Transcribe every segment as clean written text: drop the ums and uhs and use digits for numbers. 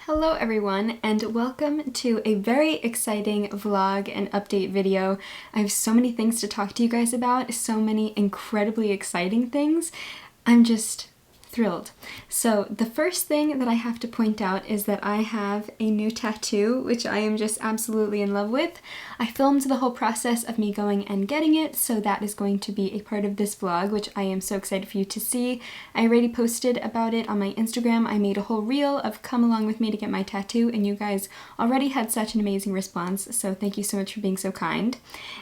Hello everyone, and welcome to a very exciting vlog and update video. I have so many things to talk to you guys about, so many incredibly exciting things. I'm just thrilled. So the first thing that I have to point out is that I have a new tattoo, which I am just absolutely in love with. I filmed the whole process of me going and getting it, so that is going to be a part of this vlog, which I am so excited for you to see. I already posted about it on my Instagram. I made a whole reel of come along with me to get my tattoo, and you guys already had such an amazing response, so thank you so much for being so kind.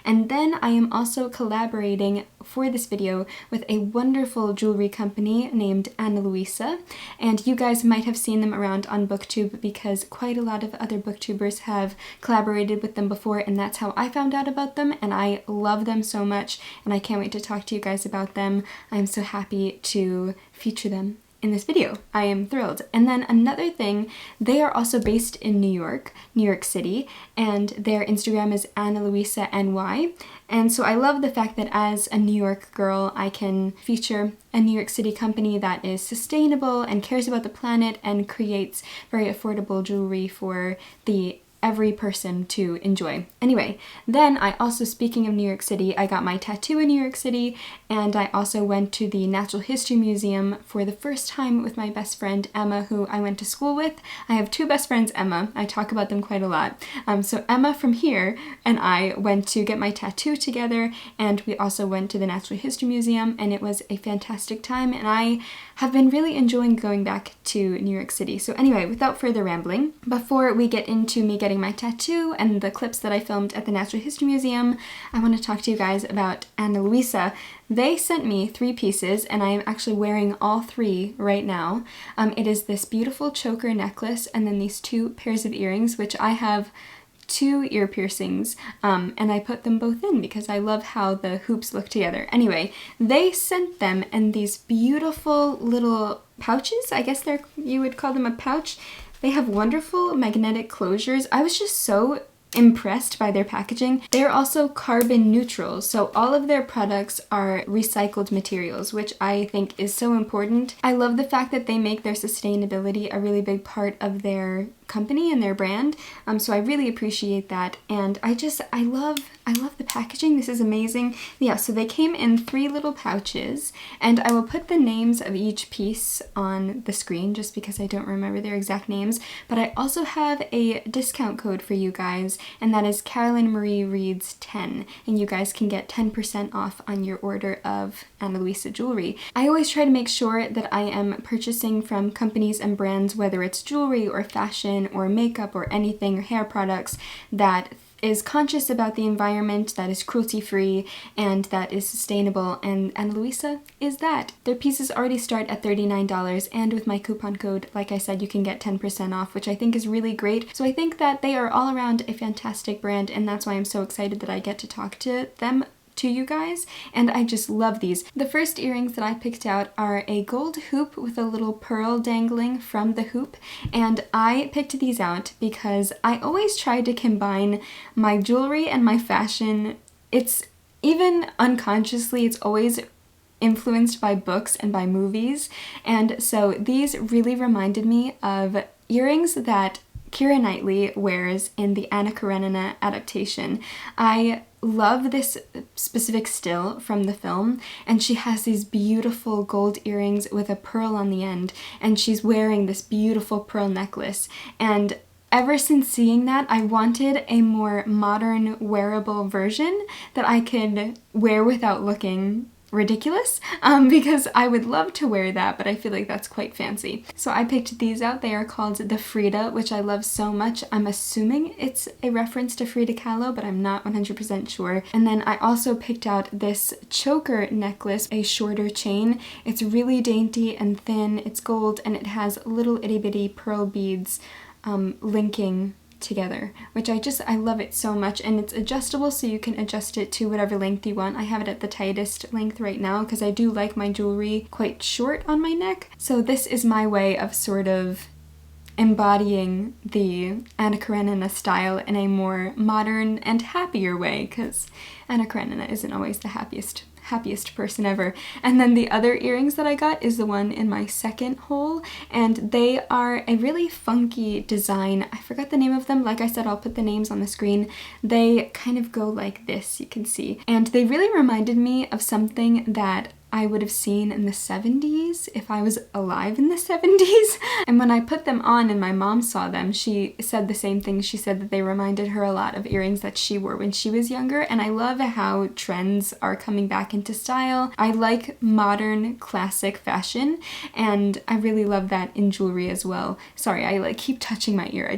And then I am also collaborating for this video with a wonderful jewelry company named Ana Luisa, and you guys might have seen them around on BookTube because quite a lot of other booktubers have collaborated with them before, and that's how I found out about them, and I love them so much, and I can't wait to talk to you guys about them. I'm so happy to feature them in this video. I am thrilled. And then another thing, they are also based in New York City, and their Instagram is Ana Luisa NY. And so I love the fact that as a New York girl, I can feature a New York City company that is sustainable and cares about the planet and creates very affordable jewelry for every person to enjoy. Anyway, then I also, speaking of New York City, I got my tattoo in New York City, and I also went to the Natural History Museum for the first time with my best friend Emma, who I went to school with. I have two best friends, Emma. I talk about them quite a lot. So Emma from here and I went to get my tattoo together, and we also went to the Natural History Museum, and it was a fantastic time, and I have been really enjoying going back to New York City. So anyway, without further rambling, before we get into me getting my tattoo and the clips that I filmed at the Natural History Museum, I want to talk to you guys about Ana Luisa. They sent me 3 pieces, and I am actually wearing all 3 right now. It is this beautiful choker necklace and then these 2 pairs of earrings, which I have 2 ear piercings, and I put them both in because I love how the hoops look together. Anyway, they sent them in these beautiful little pouches. I guess you would call them a pouch. They have wonderful magnetic closures. I was just so impressed by their packaging. They're also carbon neutral, so all of their products are recycled materials, which I think is so important. I love the fact that they make their sustainability a really big part of their company and their brand, so I really appreciate that, and I love the packaging. This is amazing. Yeah, so they came in 3 little pouches, and I will put the names of each piece on the screen just because I don't remember their exact names, but I also have a discount code for you guys, and that is Carolyn Marie reads 10, and you guys can get 10% off on your order of Ana Luisa jewelry. I always try to make sure that I am purchasing from companies and brands, whether it's jewelry or fashion or makeup or anything, or hair products, that is conscious about the environment, that is cruelty-free, and that is sustainable, and Ana Luisa is that. Their pieces already start at $39, and with my coupon code, like I said, you can get 10% off, which I think is really great. So I think that they are all around a fantastic brand, and that's why I'm so excited that I get to talk to them, to you guys, and I just love these. The first earrings that I picked out are a gold hoop with a little pearl dangling from the hoop, and I picked these out because I always try to combine my jewelry and my fashion. It's even unconsciously, it's always influenced by books and by movies, and so these really reminded me of earrings that Keira Knightley wears in the Anna Karenina adaptation. I love this specific still from the film, and she has these beautiful gold earrings with a pearl on the end, and she's wearing this beautiful pearl necklace, and ever since seeing that, I wanted a more modern wearable version that I could wear without looking ridiculous, because I would love to wear that, but I feel like that's quite fancy. So I picked these out. They are called the Frida, which I love so much. I'm assuming it's a reference to Frida Kahlo, but I'm not 100% sure. And then I also picked out this choker necklace, a shorter chain. It's really dainty and thin, it's gold, and it has little itty bitty pearl beads linking together, which I love it so much, and it's adjustable, so you can adjust it to whatever length you want. I have it at the tightest length right now because I do like my jewelry quite short on my neck, so this is my way of sort of embodying the Anna Karenina style in a more modern and happier way, because Anna Karenina isn't always the happiest happiest person ever. And then the other earrings that I got is the one in my second hole, and they are a really funky design. I forgot the name of them. Like I said, I'll put the names on the screen. They kind of go like this, you can see. And they really reminded me of something that I would have seen in the 70s if I was alive in the 70s. And when I put them on and my mom saw them, she said the same thing. She said that they reminded her a lot of earrings that she wore when she was younger. And I love how trends are coming back into style. I like modern classic fashion, and I really love that in jewelry as well. Sorry, I like keep touching my ear.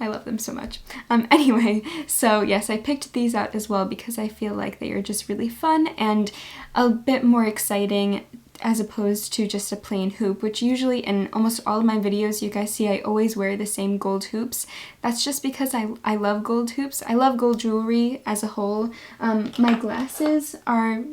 I love them so much. Anyway, so yes, I picked these out as well because I feel like they are just really fun and a bit more exciting as opposed to just a plain hoop, which usually in almost all of my videos you guys see I always wear the same gold hoops. That's just because I love gold hoops. I love gold jewelry as a whole. My glasses are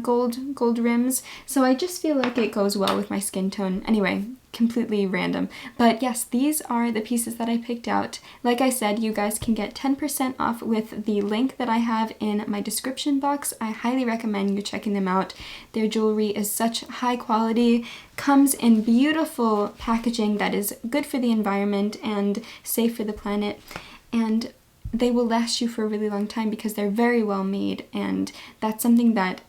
gold rims, so I just feel like it goes well with my skin tone. Anyway, completely random. But yes, these are the pieces that I picked out. Like I said, you guys can get 10% off with the link that I have in my description box. I highly recommend you checking them out. Their jewelry is such high quality, comes in beautiful packaging that is good for the environment and safe for the planet, and they will last you for a really long time because they're very well made, and that's something that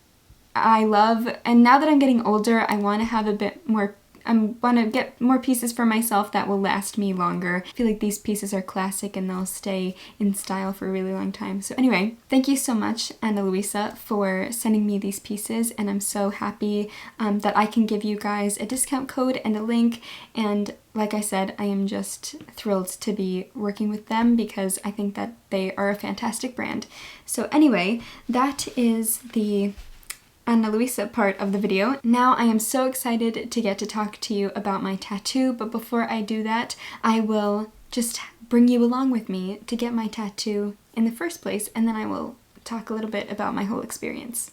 I love. And now that I'm getting older, I want to have a bit more, I want to get more pieces for myself that will last me longer. I feel like these pieces are classic and they'll stay in style for a really long time. So anyway, thank you so much, Ana Luisa, for sending me these pieces, and I'm so happy that I can give you guys a discount code and a link. And like I said, I am just thrilled to be working with them because I think that they are a fantastic brand. So anyway, that is the Ana Luisa part of the video. Now I am so excited to get to talk to you about my tattoo, but before I do that, I will just bring you along with me to get my tattoo in the first place, and then I will talk a little bit about my whole experience.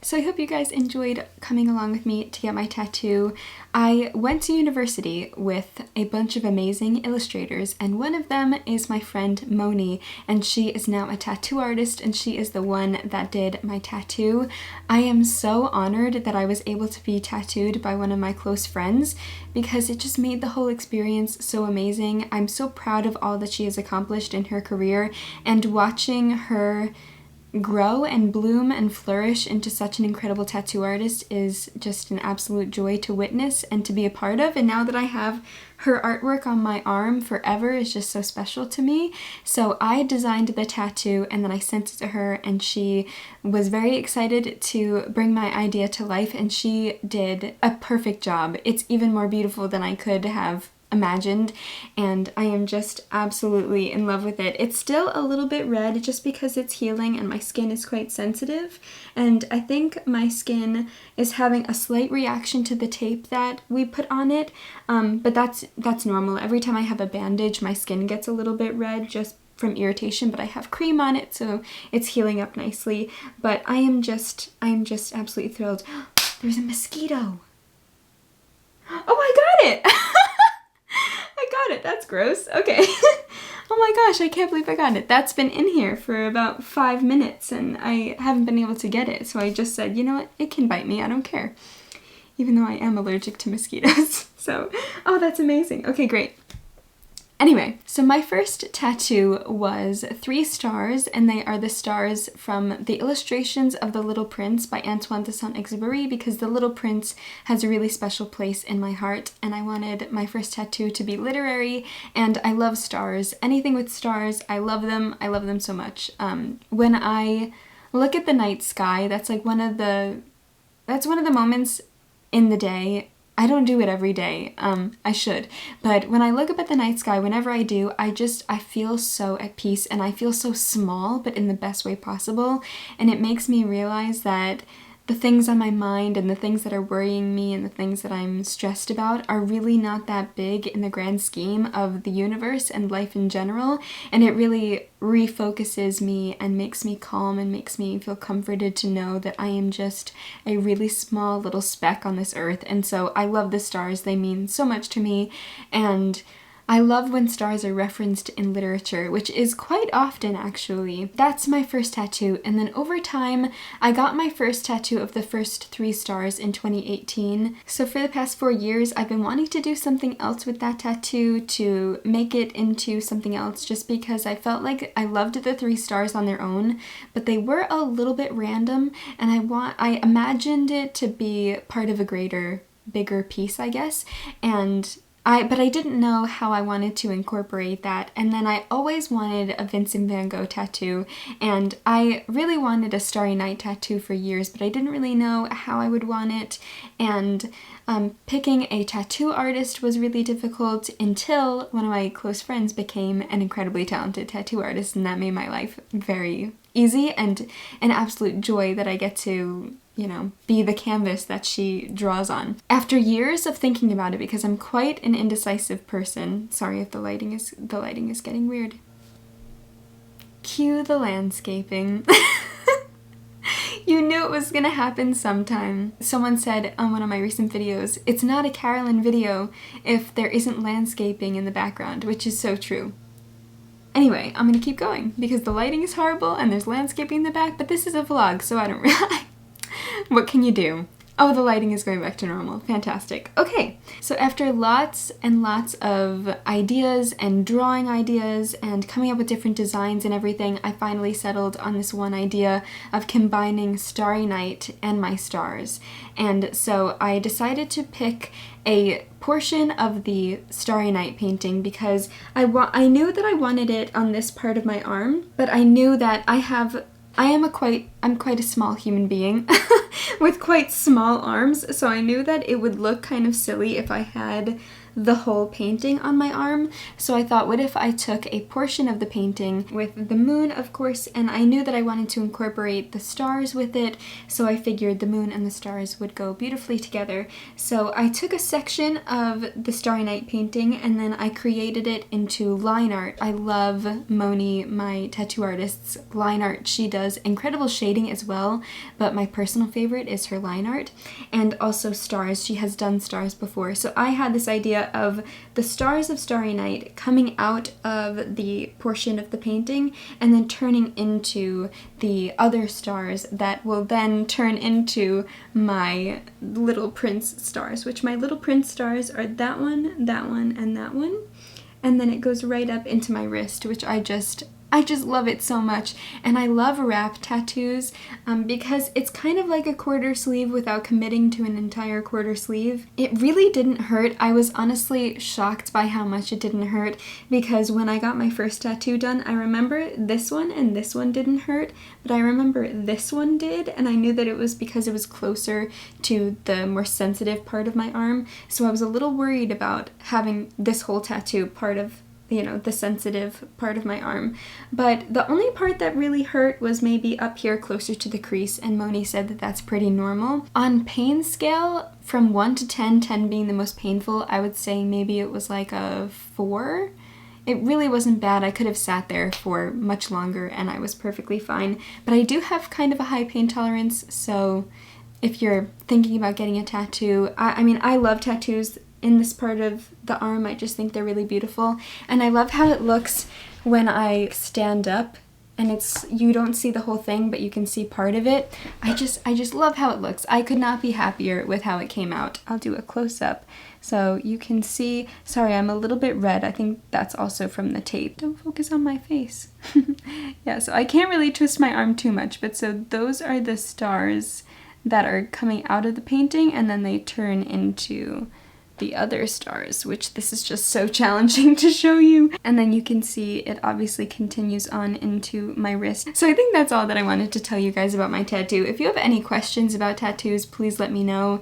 So I hope you guys enjoyed coming along with me to get my tattoo. I went to university with a bunch of amazing illustrators, and one of them is my friend Mony, and she is now a tattoo artist, and she is the one that did my tattoo. I am so honored that I was able to be tattooed by one of my close friends because it just made the whole experience so amazing. I'm so proud of all that she has accomplished in her career, and watching her grow and bloom and flourish into such an incredible tattoo artist is just an absolute joy to witness and to be a part of. And now that I have her artwork on my arm forever is just so special to me. So I designed the tattoo and then I sent it to her, and she was very excited to bring my idea to life, and she did a perfect job. It's even more beautiful than I could have imagined, and I am just absolutely in love with it. It's still a little bit red just because it's healing and my skin is quite sensitive, and I think my skin is having a slight reaction to the tape that we put on it, but that's normal. Every time I have a bandage, my skin gets a little bit red just from irritation, but I have cream on it, so it's healing up nicely. But I am just absolutely thrilled. There's a mosquito. Oh, I got it! I got it. That's gross. Okay. Oh my gosh, I can't believe I got it. That's been in here for about 5 minutes and I haven't been able to get it. So I just said, you know what? It can bite me. I don't care. Even though I am allergic to mosquitoes. So, oh, that's amazing. Okay, great. Anyway, so my first tattoo was 3 stars, and they are the stars from the illustrations of The Little Prince by Antoine de Saint-Exupéry, because The Little Prince has a really special place in my heart, and I wanted my first tattoo to be literary, and I love stars. Anything with stars, I love them. I love them so much. When I look at the night sky, that's like one of the moments in the day. I don't do it every day, I should, but when I look up at the night sky, whenever I do, I feel so at peace, and I feel so small, but in the best way possible, and it makes me realize that the things on my mind and the things that are worrying me and the things that I'm stressed about are really not that big in the grand scheme of the universe and life in general, and it really refocuses me and makes me calm and makes me feel comforted to know that I am just a really small little speck on this earth. And so I love the stars. They mean so much to me, and I love when stars are referenced in literature, which is quite often actually. That's my first tattoo, and then over time I got my first tattoo of the first 3 stars in 2018. So for the past 4 years I've been wanting to do something else with that tattoo, to make it into something else, just because I felt like I loved the 3 stars on their own, but they were a little bit random, and I imagined it to be part of a bigger piece, I guess, but I didn't know how I wanted to incorporate that. And then I always wanted a Vincent van Gogh tattoo, and I really wanted a Starry Night tattoo for years, but I didn't really know how I would want it, and picking a tattoo artist was really difficult until one of my close friends became an incredibly talented tattoo artist, and that made my life very easy and an absolute joy that I get to, you know, be the canvas that she draws on. After years of thinking about it, because I'm quite an indecisive person, sorry if the lighting is getting weird. Cue the landscaping. You knew it was gonna happen sometime. Someone said on one of my recent videos, it's not a Carolyn video if there isn't landscaping in the background, which is so true. Anyway, I'm gonna keep going because the lighting is horrible and there's landscaping in the back, but this is a vlog, so I don't really... What can you do? Oh, the lighting is going back to normal. Fantastic. Okay, so after lots and lots of ideas and drawing ideas and coming up with different designs and everything, I finally settled on this one idea of combining Starry Night and my stars. And so I decided to pick a portion of the Starry Night painting because I knew that I wanted it on this part of my arm, but I knew that I'm quite a small human being with quite small arms, so I knew that it would look kind of silly if I had the whole painting on my arm. So I thought, what if I took a portion of the painting with the moon, of course, and I knew that I wanted to incorporate the stars with it, so I figured the moon and the stars would go beautifully together. So I took a section of the Starry Night painting and then I created it into line art. I love Mony, my tattoo artist's line art. She does incredible shading as well, but my personal favorite is her line art, and also stars. She has done stars before. So I had this idea of the stars of Starry Night coming out of the portion of the painting and then turning into the other stars that will then turn into my Little Prince stars, which my Little Prince stars are that one, and that one. And then it goes right up into my wrist, which I I just love it so much. And I love wrap tattoos because it's kind of like a quarter sleeve without committing to an entire quarter sleeve. It really didn't hurt. I was honestly shocked by how much it didn't hurt, because when I got my first tattoo done, I remember this one and this one didn't hurt, but I remember this one did, and I knew that it was because it was closer to the more sensitive part of my arm, so I was a little worried about having this whole tattoo part of, you know, the sensitive part of my arm. But the only part that really hurt was maybe up here closer to the crease, and Mony said that that's pretty normal. On pain scale, from 1 to 10, 10 being the most painful, I would say maybe it was like a 4. It really wasn't bad. I could have sat there for much longer and I was perfectly fine. But I do have kind of a high pain tolerance, so if you're thinking about getting a tattoo, I mean, I love tattoos in this part of the arm. I just think they're really beautiful. And I love how it looks when I stand up, and it's, you don't see the whole thing, but you can see part of it. I just love how it looks. I could not be happier with how it came out. I'll do a close-up so you can see. Sorry, I'm a little bit red. I think that's also from the tape. Don't focus on my face. Yeah, so I can't really twist my arm too much, but so those are the stars that are coming out of the painting, and then they turn into the other stars, which this is just so challenging to show you. And then you can see it obviously continues on into my wrist. So I think that's all that I wanted to tell you guys about my tattoo. If you have any questions about tattoos, please let me know.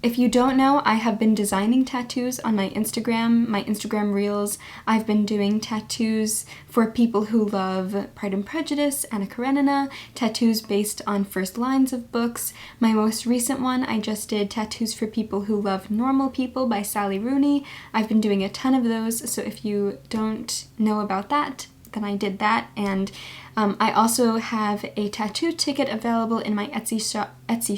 If you don't know, I have been designing tattoos on my Instagram Reels. I've been doing tattoos for people who love Pride and Prejudice, Anna Karenina, tattoos based on first lines of books. My most recent one, I just did tattoos for people who love Normal People by Sally Rooney. I've been doing a ton of those, so if you don't know about that, then I did that. And I also have a tattoo ticket available in my Etsy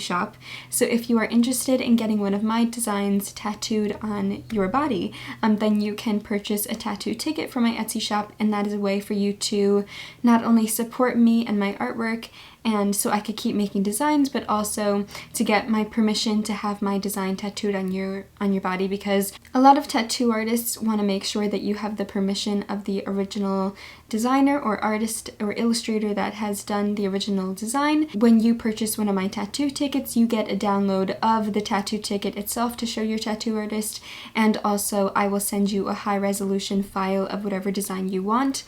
shop. So if you are interested in getting one of my designs tattooed on your body, then you can purchase a tattoo ticket from my Etsy shop, and that is a way for you to not only support me and my artwork, and so I could keep making designs, but also to get my permission to have my design tattooed on your body, because a lot of tattoo artists want to make sure that you have the permission of the original designer or artist or illustrator that has done the original design. When you purchase one of my tattoo tickets, you get a download of the tattoo ticket itself to show your tattoo artist, and also I will send you a high resolution file of whatever design you want.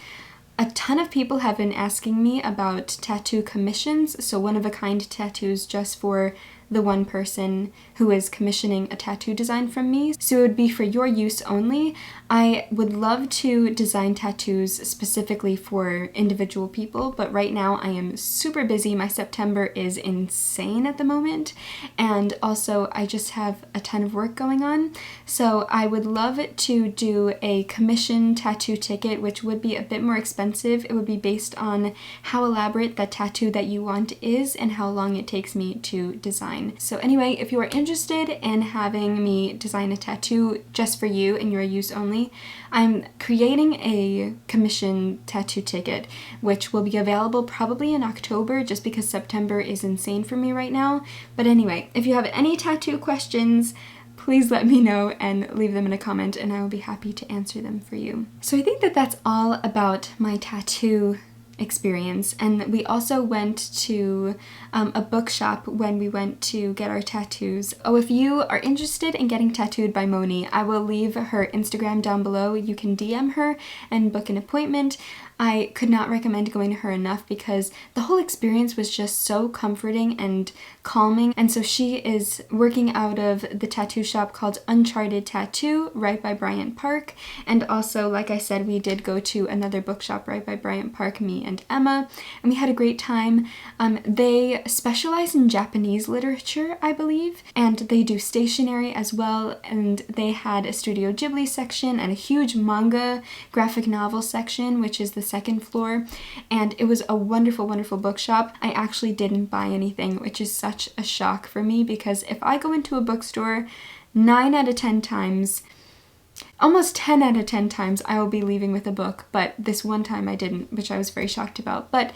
A ton of people have been asking me about tattoo commissions, so one-of-a-kind tattoos just for the one person who is commissioning a tattoo design from me. So it would be for your use only. I would love to design tattoos specifically for individual people, but right now I am super busy. My September is insane at the moment, and also I just have a ton of work going on. So I would love to do a commission tattoo ticket, which would be a bit more expensive. It would be based on how elaborate that tattoo that you want is and how long it takes me to design. So anyway, if you are interested in having me design a tattoo just for you and your use only, I'm creating a commission tattoo ticket, which will be available probably in October, just because September is insane for me right now. But anyway, if you have any tattoo questions, please let me know and leave them in a comment, and I will be happy to answer them for you. So I think that that's all about my tattoo experience. And we also went to a bookshop when we went to get our tattoos. Oh, if you are interested in getting tattooed by Mony, I will leave her Instagram down below. You can DM her and book an appointment. I could not recommend going to her enough because the whole experience was just so comforting and calming. And so she is working out of the tattoo shop called Uncharted Tattoo right by Bryant Park. And also, like I said, we did go to another bookshop right by Bryant Park, me and Emma, and we had a great time. They specialize in Japanese literature, I believe, and they do stationery as well, and they had a Studio Ghibli section and a huge manga graphic novel section, which is the second floor, and it was a wonderful, wonderful bookshop. I actually didn't buy anything, which is such a shock for me, because if I go into a bookstore 9 out of 10 times, almost 10 out of 10 times, I will be leaving with a book, but this one time I didn't, which I was very shocked about. But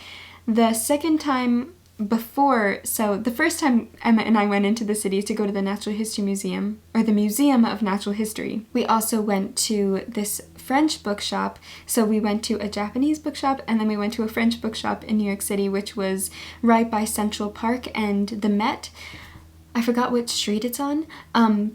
the second time so the first time Emma and I went into the city to go to the Natural History Museum, or the Museum of Natural History, we also went to this French bookshop. So we went to a Japanese bookshop, and then we went to a French bookshop in New York City, which was right by Central Park and the Met. I forgot which street it's on,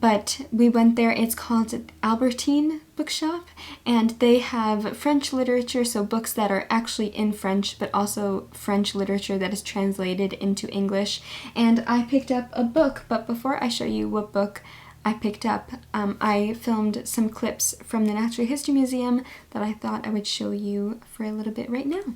but we went there. It's called Albertine Bookshop, and they have French literature, so books that are actually in French, but also French literature that is translated into English. And I picked up a book, but before I show you what book I picked up, I filmed some clips from the Natural History Museum that I thought I would show you for a little bit right now.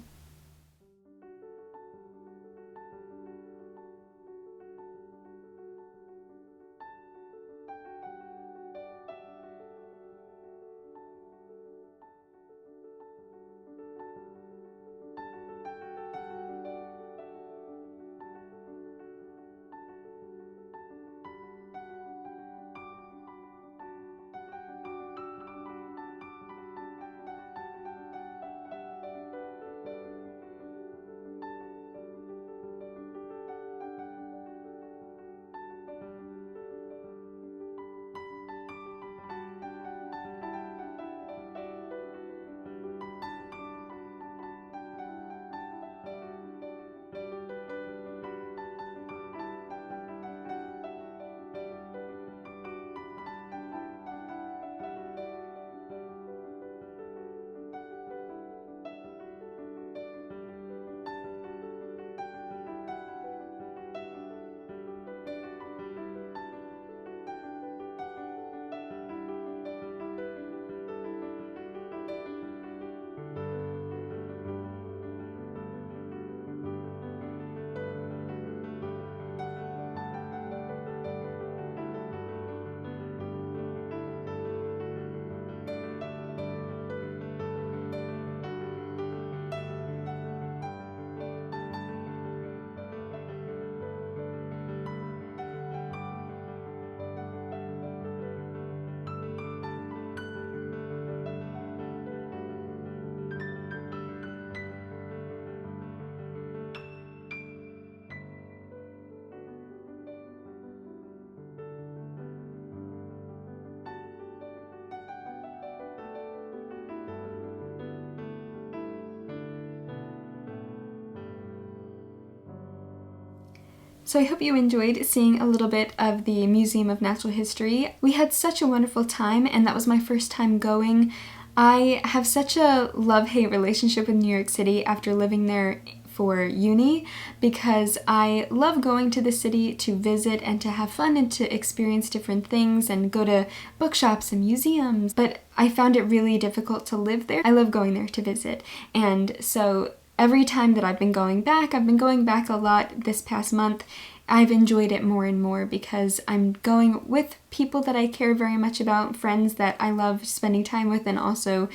So I hope you enjoyed seeing a little bit of the Museum of Natural History. We had such a wonderful time, and that was my first time going. I have such a love-hate relationship with New York City after living there for uni, because I love going to the city to visit and to have fun and to experience different things and go to bookshops and museums, but I found it really difficult to live there. I love going there to visit, and so every time that I've been going back a lot this past month. I've enjoyed it more and more because I'm going with people that I care very much about, friends that I love spending time with, and also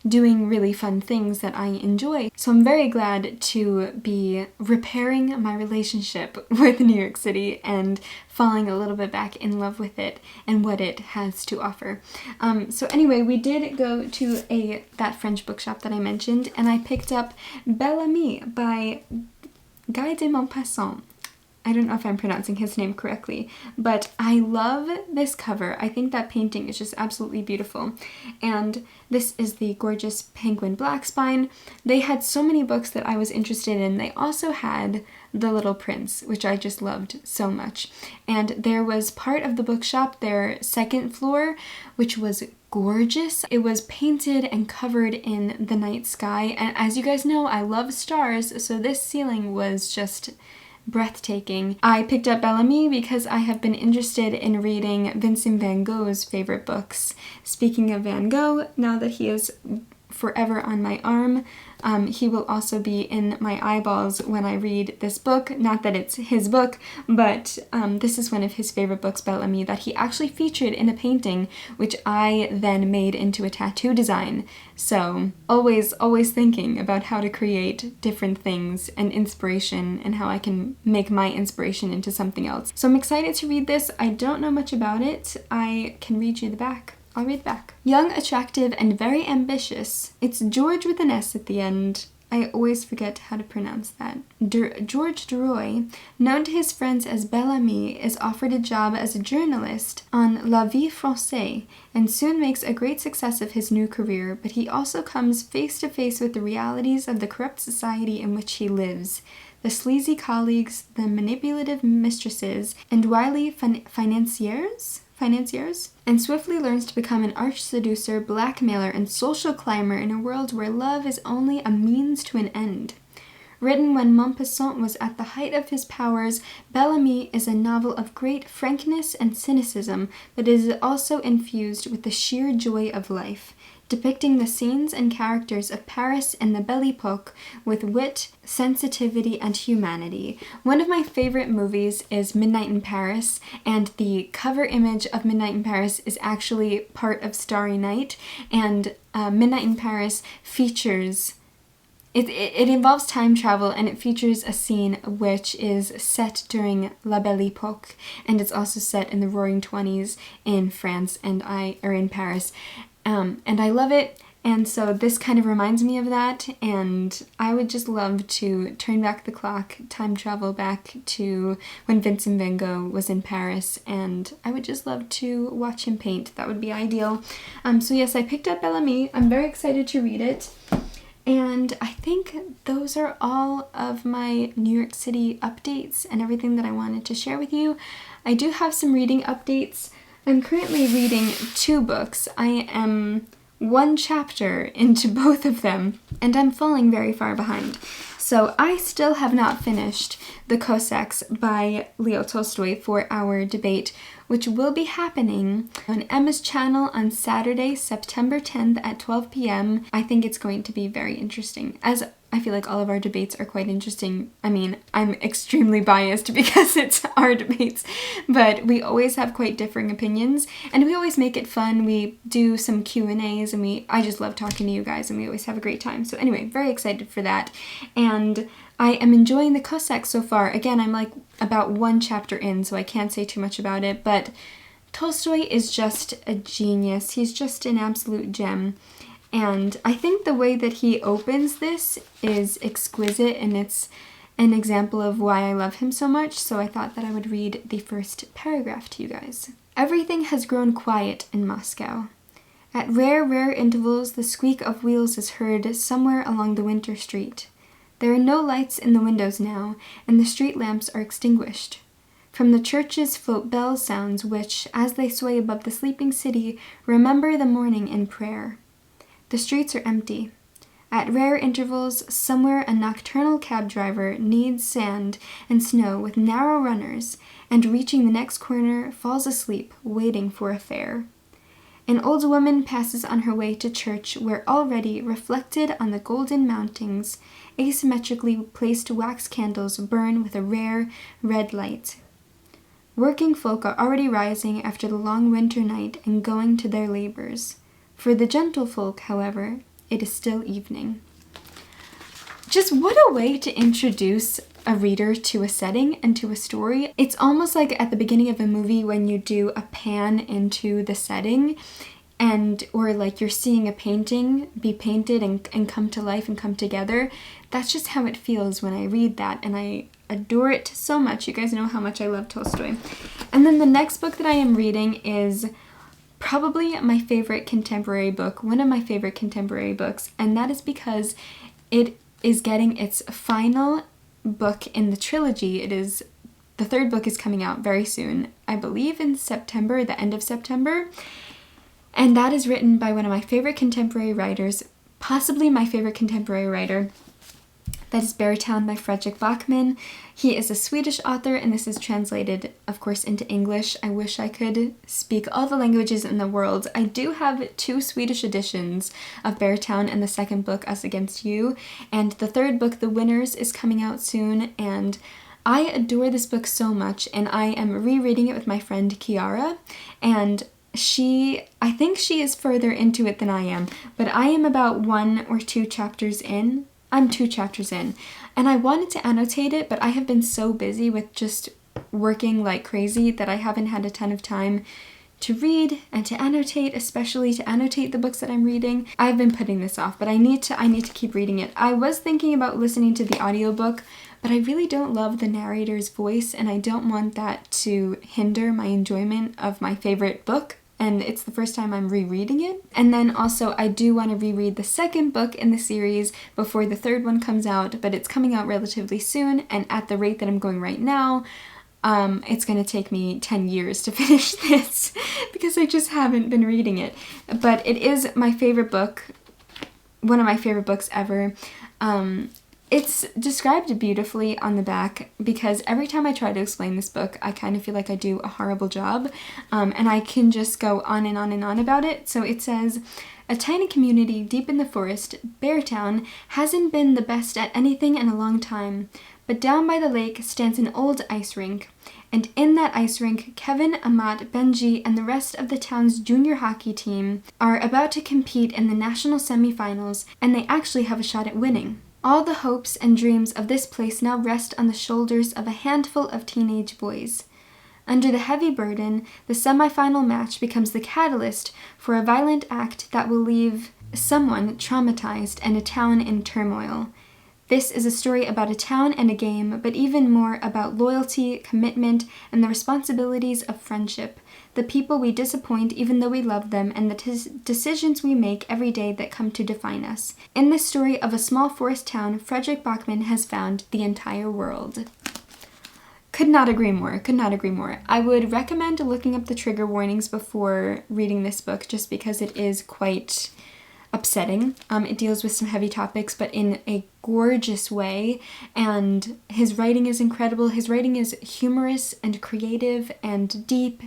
doing really fun things that I enjoy. So I'm very glad to be repairing my relationship with New York City and falling a little bit back in love with it and what it has to offer. So anyway, we did go to that French bookshop that I mentioned, and I picked up Bel Ami by Guy de Maupassant. I don't know if I'm pronouncing his name correctly, but I love this cover. I think that painting is just absolutely beautiful. And this is the gorgeous Penguin Black Spine. They had so many books that I was interested in. They also had The Little Prince, which I just loved so much. And there was part of the bookshop, their second floor, which was gorgeous. It was painted and covered in the night sky. And as you guys know, I love stars, so this ceiling was just breathtaking. I picked up Bel Ami because I have been interested in reading Vincent van Gogh's favorite books. Speaking of Van Gogh, now that he is forever on my arm, he will also be in my eyeballs when I read this book. Not that it's his book, but this is one of his favorite books, Bel Ami, that he actually featured in a painting, which I then made into a tattoo design. So always thinking about how to create different things and inspiration and how I can make my inspiration into something else. So I'm excited to read this. I don't know much about it. I can read you the back. I'll read back. Young, attractive, and very ambitious. It's George with an S at the end. I always forget how to pronounce that. George Duroy, known to his friends as Bellamy, is offered a job as a journalist on La Vie Française and soon makes a great success of his new career, but he also comes face to face with the realities of the corrupt society in which he lives. The sleazy colleagues, the manipulative mistresses, and wily financiers, and swiftly learns to become an arch-seducer, blackmailer, and social climber in a world where love is only a means to an end. Written when Maupassant was at the height of his powers, Bellamy is a novel of great frankness and cynicism, but is also infused with the sheer joy of life, depicting the scenes and characters of Paris in the Belle Epoque with wit, sensitivity, and humanity. One of my favorite movies is Midnight in Paris, and the cover image of Midnight in Paris is actually part of Starry Night, and Midnight in Paris features... It involves time travel, and it features a scene which is set during La Belle Epoque, and it's also set in the Roaring Twenties in France or in Paris. And I love it, and so this kind of reminds me of that, and I would just love to turn back the clock, time travel back to when Vincent van Gogh was in Paris, and I would just love to watch him paint. That would be ideal. So yes, I picked up Bellamy. I'm very excited to read it. And I think those are all of my New York City updates and everything that I wanted to share with you. I do have some reading updates. I'm currently reading 2 books. I am 1 chapter into both of them, and I'm falling very far behind. So I still have not finished The Cossacks by Leo Tolstoy for our debate, which will be happening on Emma's channel on Saturday, September 10th at 12 p.m. I think it's going to be very interesting, as I feel like all of our debates are quite interesting. I mean, I'm extremely biased because it's our debates, but we always have quite differing opinions, and we always make it fun. We do some Q&As, and I just love talking to you guys, and we always have a great time. So anyway, very excited for that, and I am enjoying The Cossacks so far. Again, I'm like about 1 chapter in, so I can't say too much about it, but Tolstoy is just a genius. He's just an absolute gem. And I think the way that he opens this is exquisite, and it's an example of why I love him so much, so I thought that I would read the first paragraph to you guys. Everything has grown quiet in Moscow. At rare intervals, the squeak of wheels is heard somewhere along the winter street. There are no lights in the windows now, and the street lamps are extinguished. From the churches float bell sounds which, as they sway above the sleeping city, remember the morning in prayer. The streets are empty. At rare intervals, somewhere a nocturnal cab driver kneads sand and snow with narrow runners, and reaching the next corner, falls asleep, waiting for a fare. An old woman passes on her way to church, where already, reflected on the golden mountings, asymmetrically placed wax candles burn with a rare red light. Working folk are already rising after the long winter night and going to their labors. For the gentlefolk, however, it is still evening. Just what a way to introduce a reader to a setting and to a story. It's almost like at the beginning of a movie when you do a pan into the setting, or like you're seeing a painting be painted and come to life and come together. That's just how it feels when I read that, and I adore it so much. You guys know how much I love Tolstoy. And then the next book that I am reading is probably my favorite contemporary book, one of my favorite contemporary books, and that is because it is getting its final book in the trilogy. The 3rd book is coming out very soon, I believe in September, the end of September, and that is written by one of my favorite contemporary writers, possibly my favorite contemporary writer. That is Beartown by Fredrik Backman. He is a Swedish author, and this is translated, of course, into English. I wish I could speak all the languages in the world. I do have 2 Swedish editions of Beartown and the 2nd book, Us Against You, and the 3rd book, The Winners, is coming out soon, and I adore this book so much, and I am rereading it with my friend Kiara, and I think she is further into it than I am, but I am about 1 or 2 chapters in. I'm 2 chapters in, and I wanted to annotate it, but I have been so busy with just working like crazy that I haven't had a ton of time to read and to annotate, especially to annotate the books that I'm reading. I've been putting this off, but I need to keep reading it. I was thinking about listening to the audiobook, but I really don't love the narrator's voice, and I don't want that to hinder my enjoyment of my favorite book. And it's the first time I'm rereading it. And then also I do want to reread the second book in the series before the third one comes out, but it's coming out relatively soon, and at the rate that I'm going right now, it's going to take me 10 years to finish this because I just haven't been reading it. But it is my favorite book, one of my favorite books ever. It's described beautifully on the back because every time I try to explain this book, I kind of feel like I do a horrible job, and I can just go on and on and on about it. So it says, a tiny community deep in the forest, Beartown, hasn't been the best at anything in a long time, but down by the lake stands an old ice rink. And in that ice rink, Kevin, Amat, Benji, and the rest of the town's junior hockey team are about to compete in the national semifinals, and they actually have a shot at winning. All the hopes and dreams of this place now rest on the shoulders of a handful of teenage boys. Under the heavy burden, the semifinal match becomes the catalyst for a violent act that will leave someone traumatized and a town in turmoil. This is a story about a town and a game, but even more about loyalty, commitment, and the responsibilities of friendship. The people we disappoint even though we love them, and the decisions we make every day that come to define us. In this story of a small forest town, Frederick Bachman has found the entire world. Could not agree more, could not agree more. I would recommend looking up the trigger warnings before reading this book just because it is quite upsetting. It deals with some heavy topics, but in a gorgeous way, and his writing is incredible. His writing is humorous and creative and deep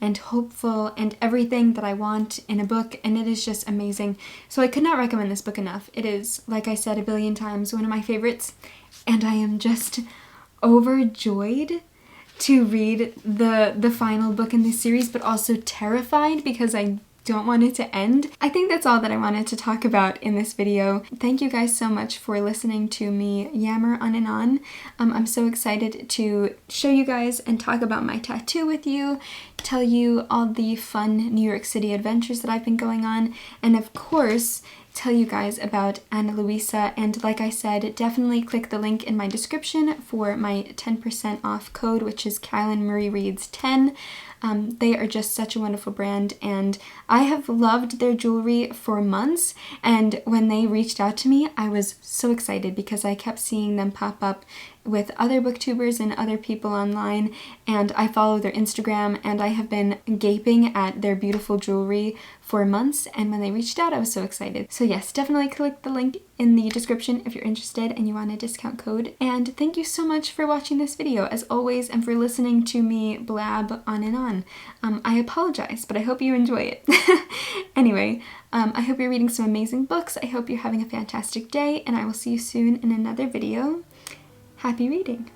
and hopeful and everything that I want in a book, and it is just amazing. So I could not recommend this book enough. It is, like I said a billion times, one of my favorites, and I am just overjoyed to read the final book in this series, but also terrified because I don't want it to end. I think that's all that I wanted to talk about in this video. Thank you guys so much for listening to me yammer on and on. I'm so excited to show you guys and talk about my tattoo with you, tell you all the fun New York City adventures that I've been going on, and of course, tell you guys about Ana Luisa. And like I said, definitely click the link in my description for my 10% off code, which is Carolyn Marie Reads 10. They are just such a wonderful brand, and I have loved their jewelry for months, and when they reached out to me, I was so excited because I kept seeing them pop up with other booktubers and other people online, and I follow their Instagram, and I have been gaping at their beautiful jewelry for months, and when they reached out, I was so excited. So yes, definitely click the link in the description if you're interested and you want a discount code. And thank you so much for watching this video, as always, and for listening to me blab on and on. I apologize, but I hope you enjoy it. Anyway, I hope you're reading some amazing books. I hope you're having a fantastic day, and I will see you soon in another video. Happy reading!